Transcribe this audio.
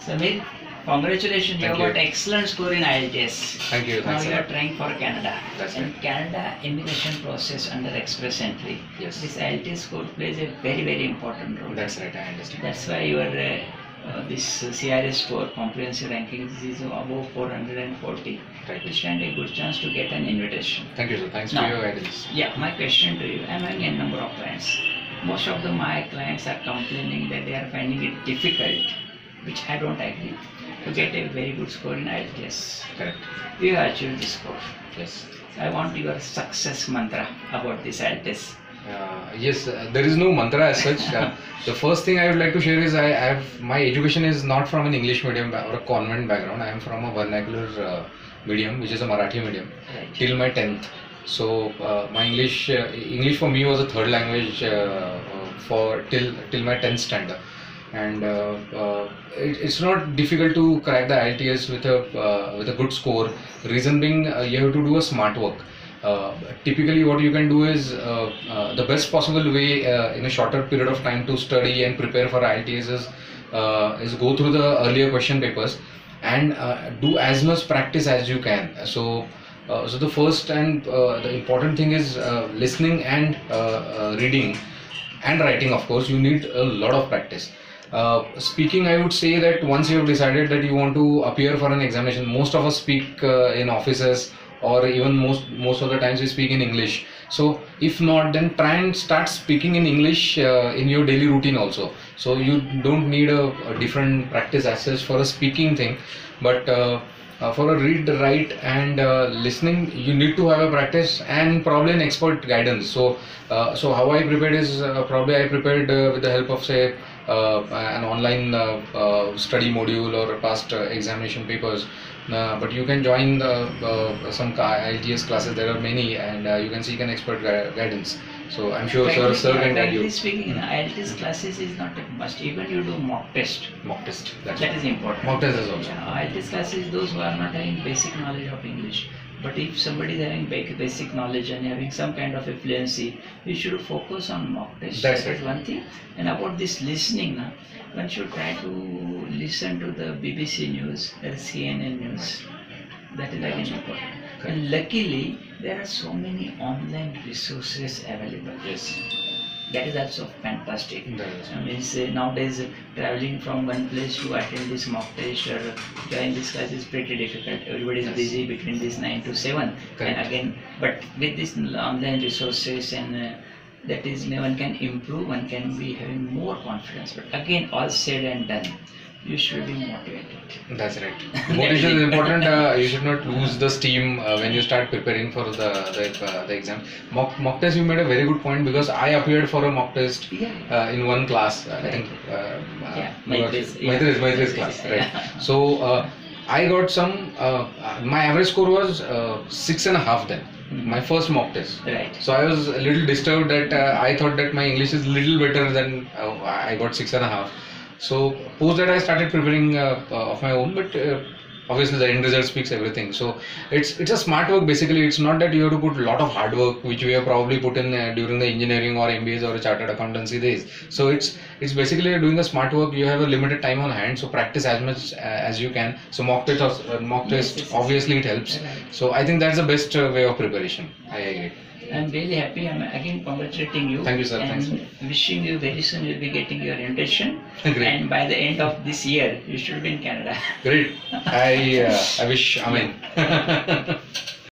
Samir, congratulations, you Thank have got you. excellent score in IELTS. Thank you. Now Thanks you a are lot. trying for Canada. That's and right. Canada immigration process under express entry. Yes. This IELTS score plays a very important role. That's right. I understand. That's why your this CRS score comprehensive ranking is above 440. Right. You stand a good chance to get an invitation. Thank you, sir. Thanks Now, for your guidance. Yeah, my question to you, I'm having a number of clients. Most of my clients are complaining that they are finding it difficult, which I don't agree, to get a very good score in IELTS. Correct. You have achieved this score. Yes. I want your success mantra about this IELTS. Yes, there is no mantra as such. The first thing I would like to share is I have my education is not from an English medium or a convent background. I am from a vernacular medium, which is a Marathi medium, Right. till my 10th. So my English for me was a third language for till my 10th standard, and it's not difficult to crack the IELTS with a good score. Reason being, you have to do a smart work. Typically what you can do is the best possible way in a shorter period of time to study and prepare for IELTS is go through the earlier question papers and do as much practice as you can. So the first and the important thing is listening and reading and writing. Of course, you need a lot of practice. Speaking, I would say that once you have decided that you want to appear for an examination, most of us speak in offices, or even most of the times we speak in English. So if not, then try and start speaking in English in your daily routine also. So you don't need a different practice as such for a speaking thing, but for a read, write and listening, you need to have a practice and probably an expert guidance. So how I prepared is probably I prepared with the help of, say, an online study module or past examination papers. But you can join some IELTS classes. There are many, and you can seek an expert guidance. So I'm sure sir can guide you. Frankly speaking, IELTS classes is not a must. Even you do mock test. Mock test. That is important. Mock test is also. IELTS classes, those who are not having basic knowledge of English. But if somebody is having basic knowledge and having some kind of a fluency, you should focus on mock test. That's That is right. one thing. And about this listening, one should try to listen to the BBC News, the CNN News. That is again important. And luckily, there are so many online resources available. Yes. That is also fantastic. That is. I mean, nowadays traveling from one place to attend this mock test or join this class is pretty difficult. Everybody is Yes. busy between this 9 to 7. Correct. And again, but with this online resources and that is, one can improve, one can be having more confidence. But again, all said and done, you should be motivated. That's right. Motivation is important. You should not lose the steam when you start preparing for the exam. Mock test, you made a very good point, because I appeared for a mock test Yeah. in one class. I think Maitri's class, right? Yeah. So I got some. My average score was 6.5 then. My first mock test. Right. So I was a little disturbed that I thought that my English is little better than I got 6.5. So post that I started preparing of my own, but obviously the end result speaks everything. So it's a smart work basically. It's not that you have to put a lot of hard work, which we have probably put in during the engineering or MBAs or chartered accountancy days. So it's basically doing a smart work. You have a limited time on hand, so practice as much as you can. So mock test Yes. obviously it helps. Right. So I think that's the best way of preparation. I agree. I'm really happy. I'm again congratulating you. Thank you, sir. And Thanks. wishing you very soon you'll be getting your invitation. Great. And by the end of this year, you should be in Canada. Great. I wish. Amen.